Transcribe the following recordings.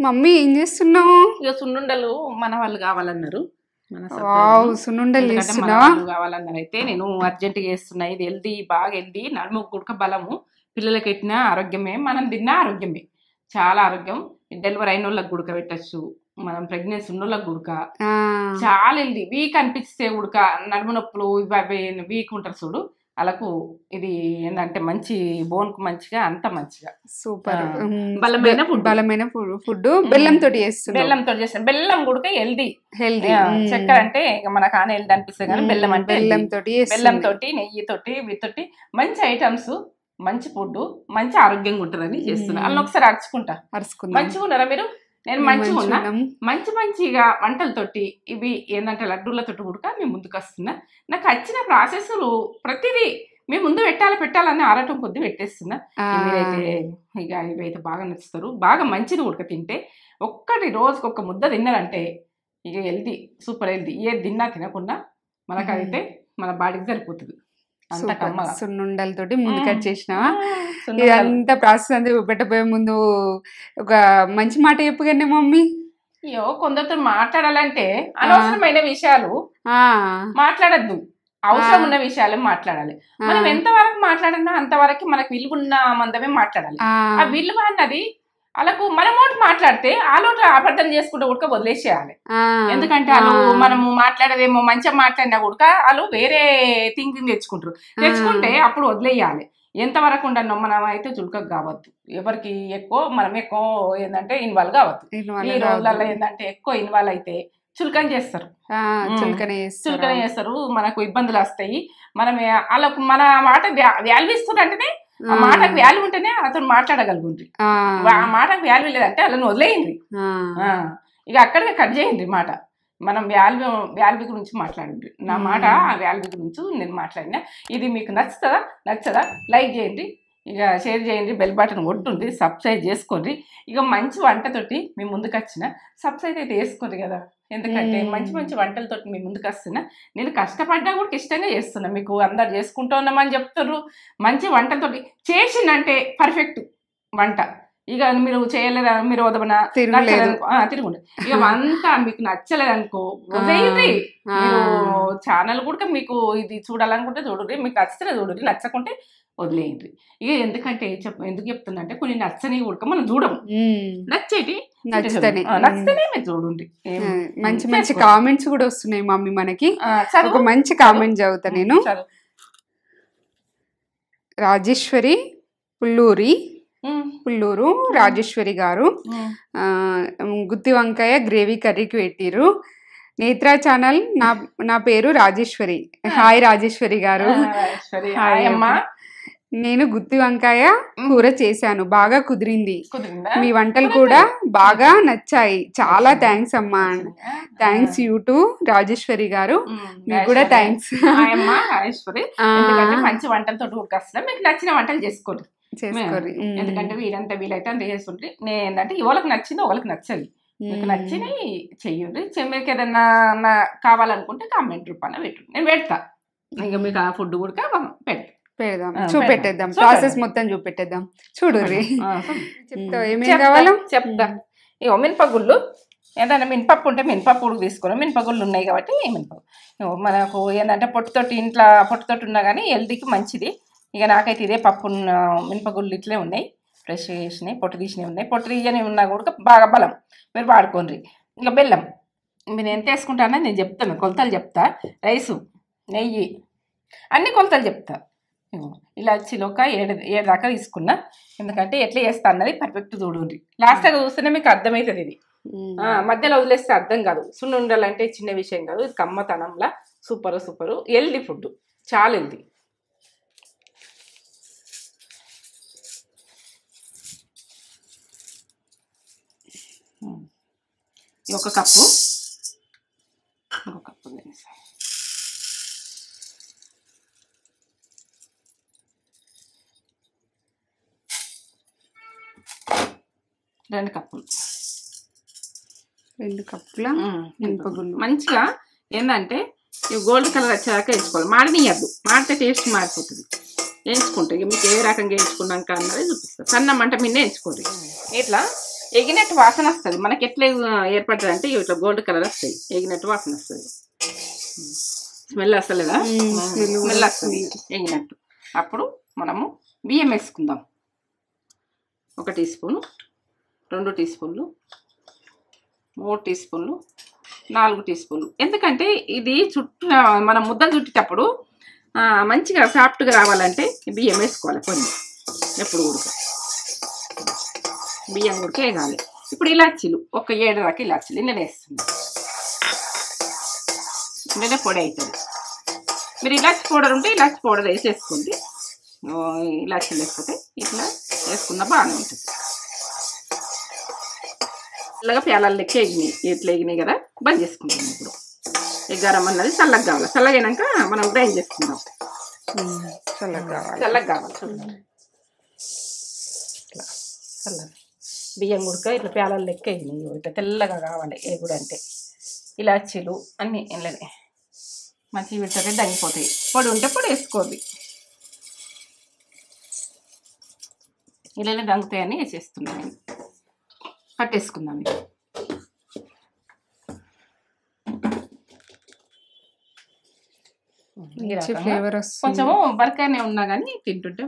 Mummy ఏం చేస్తున్నావు? ఇక సున్నుండలు మన వాళ్ళు కావాలన్నారు. వావ్, సున్నుండలు చేస్తున్నావా? కావాలన్నారు. అయితే నేను అర్జెంటుగా చేస్తున్నా. ఇది హెల్దీ, బాగా హెల్దీ, నడుము గుడక బలము, పిల్లలకి ఎట్టిన ఆరోగ్యమే, మనం తిన్నా ఆరోగ్యమే, చాలా ఆరోగ్యం. డెలివరీ అయిన వాళ్ళకి గుడక పెట్టచ్చు, మనం ప్రెగ్నెన్సీ ఉన్న వాళ్ళకి గుడక చాలా హెల్దీ. వీక్ అనిపిస్తే గుడక, నడుము నొప్పులు ఇవి వీక్ ఉంటారు చూడు, వాళ్ళకు ఇది ఏంటంటే మంచి బోన్కు మంచిగా, అంత మంచిగా సూపర్ బలమైన ఫుడ్. బెల్లంతో చేస్తాను. బెల్లం గుడక హెల్దీ. చక్కెర అంటే మన కాన హెల్దీ అనిపిస్తుంది కానీ బెల్లం అంటే బెల్లంతో నెయ్యితోటి వీటితోటి మంచి ఐటమ్స్, మంచి ఫుడ్, మంచి ఆరోగ్యంగా ఉంటుందని చేస్తున్నా. అలా ఒకసారి అరుచుకుంటా. మంచిగా ఉన్నారా మీరు? నేను మంచిగా ఉన్నా. మంచిగా వంటలతోటి ఇవి ఏంటంటే లడ్డూలతోటి కూడా మేము ముందుకు వస్తున్నా. నాకు వచ్చిన ప్రాసెస్లు ప్రతిదీ మేము ముందు పెట్టాలని ఆరాటం కొద్ది పెట్టేస్తున్నా. మీరైతే ఇక ఇవైతే బాగా నచ్చుతారు. బాగా మంచిది ఉడక తింటే, ఒక్కటి రోజుకి ఒక ముద్ద తిన్నారంటే ఇక హెల్దీ, సూపర్ హెల్దీ. ఏది తిన్నా తినకుండా మనకైతే మన బాడీకి సరిపోతుంది. సున్నుండలతోటి ముందుకు వచ్చేసిన. ఇదంతా ప్రాసెస్ అంతా పెట్టబోయే ముందు ఒక మంచి మాట చెప్పగానే మమ్మీ. అయ్యో, కొందరితో మాట్లాడాలంటే అనవసరమైన విషయాలు మాట్లాడద్దు, అవసరం ఉన్న విషయాలు మాట్లాడాలి. మనం ఎంతవరకు మాట్లాడినా అంతవరకు మనకు విలువ మందమే మాట్లాడాలి. ఆ విలువ అన్నది వాళ్ళకు మనమోటి మాట్లాడితే వాళ్ళోటి అబద్ధం చేసుకుంటే ఉడక వదిలేసేయాలి. ఎందుకంటే వాళ్ళు మనము మాట్లాడేదేమో మంచిగా మాట్లాడినా ఉడక వాళ్ళు వేరే థింకింగ్ తెచ్చుకుంటే అప్పుడు వదిలేయాలి. ఎంతవరకు ఉండను మనం అయితే చులకకు కావద్దు. ఎవరికి మనం ఎక్కువ ఏంటంటే ఇన్వాల్వ్ కావద్దు. ఈ రోజులలో ఏంటంటే ఎక్కువ ఇన్వాల్వ్ అయితే చులకన చేస్తారు, మనకు ఇబ్బందులు వస్తాయి. మనం వాళ్ళకు మన మాట వాల్యూ ఇస్తున్నారంటేనే, ఆ మాటకు వాల్యూ ఉంటేనే అతను మాట్లాడగలుగుండ్రి. ఆ మాటకు వాల్యూ లేదంటే వాళ్ళని వదిలేయండి. ఇక అక్కడికి కట్ చేయండి మాట. మనం వాల్యూ గురించి మాట్లాడండి. నా మాట ఆ వాల్యూ గురించి నేను మాట్లాడినా. ఇది మీకు నచ్చదా లైక్ చేయండి, ఇక షేర్ చేయండి, బెల్ బటన్ కొట్టుండి, సబ్స్క్రైబ్ చేసుకోండి. ఇక మంచి వంటతోటి మీ ముందుకు వచ్చిన సబ్స్క్రైబ్ అయితే వేసుకోండి కదా. ఎందుకంటే మంచి వంటలతోటి మీ ముందుకు వస్తున్నా. నేను కష్టపడ్డా కూడా ఇష్టంగా చేస్తున్నా. మీకు అందరు చేసుకుంటూ ఉన్నామని చెప్తున్నారు. మంచి వంటలతోటి చేసిందంటే పర్ఫెక్ట్ వంట. ఇక మీరు చేయలేదా, మీరు వదమనా తిరుగుండి. ఇక అంతా మీకు నచ్చలేదనుకో వదిలేయండి. మీరు ఛానల్ కూడా మీకు ఇది చూడాలనుకుంటే చూడండి, మీకు నచ్చితే చూడండి, నచ్చకుంటే వదిలేయండి. ఇక ఎందుకంటే ఎందుకు చెప్తున్నా అంటే కొన్ని నచ్చని కూడా మనం చూడము, నచ్చితేనే మీరు చూడండి. మంచి కామెంట్స్ కూడా వస్తున్నాయి మమ్మీ మనకి. ఒక మంచి కామెంట్ చదువుతా నేను. రాజేశ్వరి పుల్లూరు రాజేశ్వరి గారు గుత్తి వంకాయ గ్రేవీ కర్రీకి పెట్టిరు. నేత్రా ఛానల్, నా పేరు రాజేశ్వరి. హాయ్ రాజేశ్వరి గారు. నేను గుత్తి వంకాయ కూర చేశాను, బాగా కుదిరింది. మీ వంటలు కూడా బాగా నచ్చాయి, చాలా థ్యాంక్స్ అమ్మా. థ్యాంక్స్ యూ టు రాజేశ్వరి గారు, మీకు కూడా థ్యాంక్స్. మంచి వంటలతో ఉడకొస్తున్నా, మీకు నచ్చిన వంటలు చేసుకోండి. ఎందుకంటే వీలైతే అంత చేసుకుంటే నేను ఏంటంటే వాళ్ళకి నచ్చింది వాళ్ళకి నచ్చాలి. మీకు నచ్చినవి చెయ్యండి. మీకు ఏదన్నా కావాలనుకుంటే కామెంట్ రూపాన పెట్టు, నేను పెడతా. ఇక మీకు ఆ ఫుడ్ కూడా పెడదాం, చూపెట్టేద్దాం, ప్రాసెస్ మొత్తం చూపెట్టేద్దాం. చూడు చెప్తా ఏమేమి కావాలో చెప్తా. ఇక మినపగుళ్ళు, ఏదైనా మినపప్పు ఉంటే మినపప్పు ఉడికి తీసుకున్నాం. మినపగుళ్ళు ఉన్నాయి కాబట్టి మినపప్పు మనకు ఏంటంటే పొట్టుతోటి ఉన్నా కానీ హెల్తీకి మంచిది. ఇక నాకైతే ఇదే పప్పు మినపగుళ్ళు ఇట్లే ఉన్నాయి, ఫ్రెష్ చేసినాయి, పొట్టు తీసినవి ఉన్నాయి. పొట్టు తీయని ఉన్నా కూడా బాగా బలం, మీరు వాడుకోండి. ఇంకా బెల్లం మీరు ఎంత వేసుకుంటారని నేను చెప్తాను, కొలతలు చెప్తా. రైసు, నెయ్యి, అన్ని కొలతలు చెప్తా. ఇలాచీలు ఒక 7 దాకా తీసుకున్నా. ఎందుకంటే ఎట్లా చేస్తా అన్నది పర్ఫెక్ట్ చూడండి. లాస్ట్గా చూస్తేనే మీకు అర్థమవుతుంది. ఇది మధ్యలో వదిలేస్తే అర్థం కాదు. సున్నుండాలంటే చిన్న విషయం కాదు, ఇది కమ్మతనంలా సూపరు హెల్దీ ఫుడ్, చాలా హెల్దీ. ఒక కప్పు, ఒక కప్పు 2 కప్పులు, 2 కప్పుల మినపగుళ్ళు. మంచిగా ఏంటంటే ఇవి గోల్డ్ కలర్ వచ్చేదాకా వేసుకోవాలి. మాడనియద్దు, మాడితే టేస్ట్ మారిపోతుంది. వేయించుకుంటే మీకు ఏ రకంగా వేయించుకున్నాక అన్నది చూపిస్తుంది. సన్న మంట మీదే వేయించుకోండి. ఇట్లా ఎగినట్టు వాసన వస్తుంది. మనకి ఎట్లా ఏర్పడుతుంది అంటే ఇట్లా గోల్డ్ కలర్ వస్తాయి, ఎగినట్టు వాసన వస్తుంది. స్మెల్ వస్తలేదా? స్మెల్ వస్తుంది ఎగినట్టు. అప్పుడు మనము బియ్యం వేసుకుందాం. 1 టీ స్పూను, 2 టీ స్పూన్లు, 3 టీ స్పూన్లు, 4 టీ స్పూన్లు. ఎందుకంటే ఇది మనం ముద్దలు చుట్టేటప్పుడు మంచిగా సాఫ్ట్గా రావాలంటే బియ్యం వేసుకోవాలి కొన్ని. ఎప్పుడు ఉడక బియ్యం ఉడికే వేయాలి. ఇప్పుడు ఇలాచీలు ఒక 7 రకాల ఇలాచీలు ఇందులో వేస్తుంది. ఇందులో పొడి అవుతుంది. మీరు ఇలాచి పౌడర్ ఉంటే ఇలాచి పౌడర్ వేసేసుకోండి. ఇలాచీలు వేసుకుంటే ఇట్లా వేసుకున్న బాగానే ఉంటుంది. ఇలాగ ప్యాలాలు లెక్క ఎగినాయి, ఇట్లా ఎగినాయి కదా, బంద్ చేసుకుంటాం. ఇప్పుడు గరం అన్నది చల్లగా కావాలి. చల్లగైనాక మనం గ్రైండ్ చేసుకుందాం. చల్లగా కావాలి చల్లగా. బియ్యం ఉడక ఇట్లా ప్యాలాలు లెక్క ఎగినాయి, ఇట్లా తెల్లగా కావాలి. ఎగుడు అంటే ఇలాచీలు అన్నీ ఇళ్ళనే మంచిగా పెడితే దంగిపోతాయి. పొడి ఉంటే పొడి వేసుకోండి. ఇళ్ళనే దంగుతాయని వేసేస్తున్నాను. నేను కట్టేసుకుందాం. కొంచెము బరకానే ఉన్నా కానీ తింటుంటే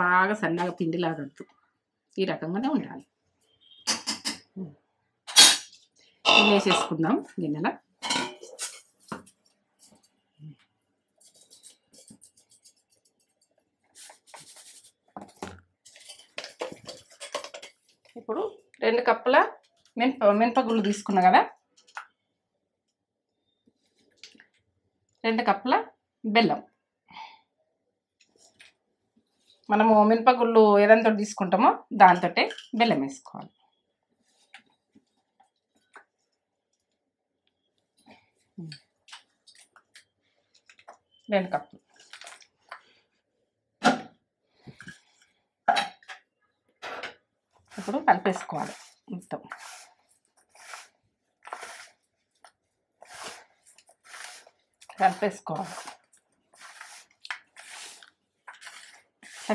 బాగా సన్నగా పిండిలాగద్దు. ఈ రకంగానే ఉండాలి. వేసేసుకుందాం గిన్నెల. ఇప్పుడు 2 కప్పుల మినపగుళ్ళు తీసుకున్నా కదా, 2 కప్పుల బెల్లం. మనము మినపగుళ్ళు ఏదంతో తీసుకుంటామో దాంతో బెల్లం వేసుకోవాలి. 2 కప్పులు. ఇప్పుడు కలిపేసుకోవాలి మొత్తం. కలిపేసుకోవాలి.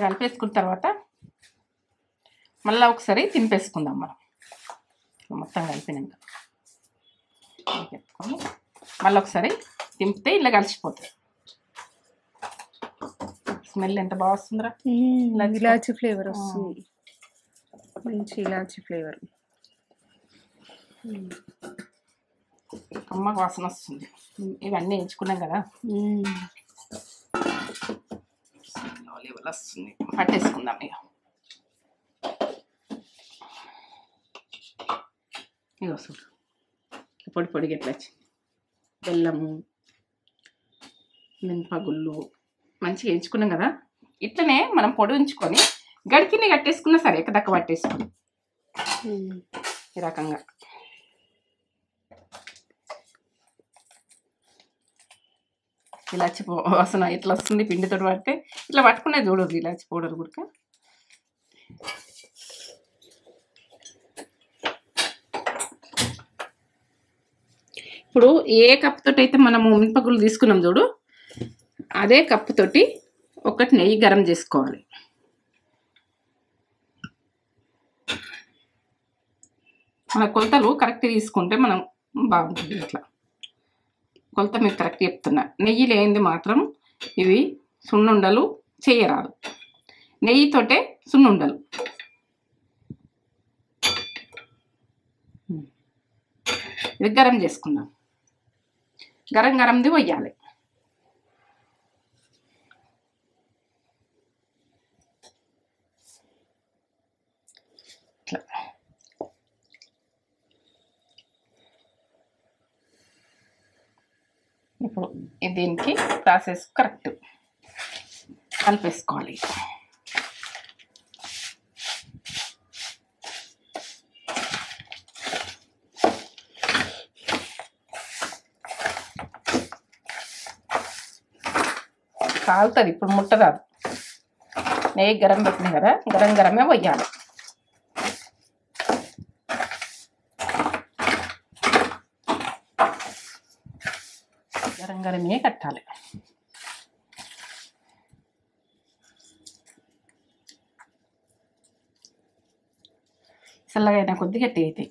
కలిపేసుకున్న తర్వాత మళ్ళీ ఒకసారి తినిపేసుకుందాం. మనం మొత్తం కలిపినాక పెట్టుకొని మళ్ళీ ఒకసారి తింపితే ఇలా కలిసిపోతుంది. స్మెల్ ఎంత బాగా వస్తుందిరా. ఇలాచి ఫ్లేవర్ వస్తుంది, మంచి ఇలాచి ఫ్లేవర్. అమ్మ వాసన వస్తుంది. ఇవన్నీ ఎంచుకున్నాం కదా, లెవెల్ వస్తుంది. పట్టేసుకుందాం. ఇక చూడు పొడి పొడిగా ఎట్లా వచ్చింది. బెల్లము, మినపగుళ్ళు మంచిగా ఎంచుకున్నాం కదా. ఇట్లనే మనం పొడి ఉంచుకొని గడికిని కట్టేసుకున్నా సరే, ఎక్కదక్క పట్టేసుకుని ఈ రకంగా. ఇలాచి వాసన ఇట్లా వస్తుంది. పిండితో పడితే ఇట్లా పట్టుకునే చూడదు ఇలాచి పౌడర్ కూడా. ఇప్పుడు ఏ కప్పుతోటి అయితే మనము మినపగుళ్ళు తీసుకున్నాం చూడు, అదే కప్పుతోటి 1 నెయ్యి గరం చేసుకోవాలి. మన కొలతలు కరెక్ట్ తీసుకుంటే మనం బాగుంటుంది. ఇట్లా కొలత మీకు కరెక్ట్ చెప్తున్నా. నెయ్యి లేనిది మాత్రం ఇవి సున్నుండలు చేయరాదు. నెయ్యితోటే సున్నుండలు. ఇది గరం చేసుకుందాం. గరంది పోయాలి. ఇట్లా ఇప్పుడు దీనికి ప్రాసెస్ కరెక్ట్ కలిపేసుకోవాలి. కాలుతుంది ఇప్పుడు ముట్టరాదు. నెయ్యి గరం పెట్టినాయి కదా, గరం గరమే పోయాలి. గరం గరమే కట్టాలి. చల్లగా అయినా కొద్ది గట్టి అవుతాయి.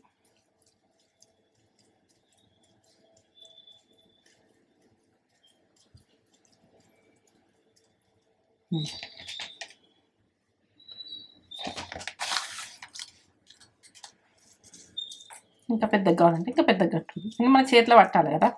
ఇంకా పెద్దగా కావాలంటే ఇంకా పెద్దగా కట్టు. మన చేతిలో పట్టాలి కదా.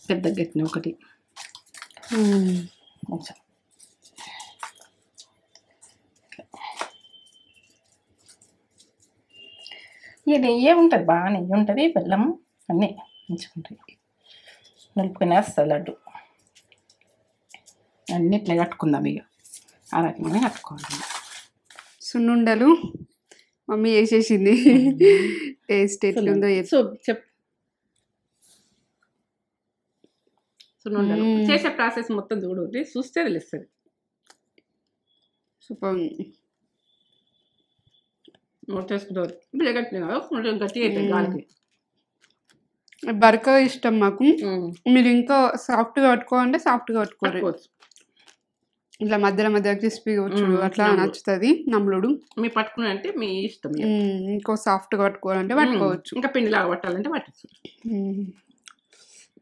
పెద్దగా కట్టిన ఒకటి కొంచెం ఇక నెయ్యి ఉంటుంది, బాగా నెయ్యి ఉంటుంది, బెల్లం అన్నీ మంచిగా ఉంటాయి. నలుపుకొని వస్తుంది లడ్డు. అన్నీ ఇట్లా కట్టుకుందాం, ఇక ఆ రకంగానే కట్టుకోవాలి. సున్నుండలు మమ్మీ వేసేసింది. టేస్ట్ ఎట్లుందో చెప్పు. సున్నుండలు చేసే ప్రాసెస్ మొత్తం చూడు, చూస్తే తెలుస్తుంది. సూపర్. చేసుకుంటారు గట్టి గట్టి అవుతుంది గాలికి. బరక ఇష్టం మాకు. మీరు ఇంకా సాఫ్ట్గా కట్టుకోవాలంటే సాఫ్ట్గా కట్టుకోవచ్చు. ఇట్లా మధ్యలో మధ్య క్రిస్పీ అట్లా నచ్చుతుంది నమ్ముడు. మీరు పట్టుకుని అంటే మీ ఇష్టం. ఇంకో సాఫ్ట్గా పట్టుకోవాలంటే పట్టుకోవచ్చు. ఇంకా పిండిలాగా పట్టాలంటే పట్టచ్చు.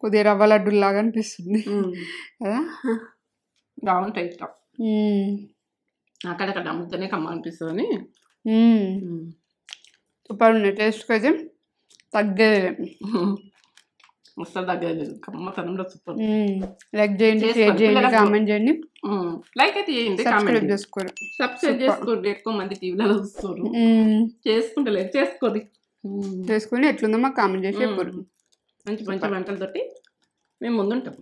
కొద్దిగా రవ్వ లడ్డులాగా అనిపిస్తుంది కదా, బాగుంటాయి. ఇట్లా అక్కడక్కడ అమ్ముతూనే కమ్మ అనిపిస్తుంది. సూపర్ ఉన్నాయి. టేస్ట్కి అయితే తగ్గేది అసలు తగ్గలేదు. కమ్మతనంలో సూపర్. లైక్ చేయండి, షేర్ చేయండి, కామెంట్ చేయండి. లైక్ అయితే చేయండి, సబ్స్క్రైబ్ చేసుకోండి. సబ్స్క్రైబ్ చేసుకోండి. ఎక్కువ మంది టీవీలలో చూస్తారు, చేసుకుంటలేదు. చేసుకొని ఎట్లుందో మాకు కామెంట్ చేసి చెప్పండి. మంచి మంచి వంటలతోటి మేము ముందుంటాం.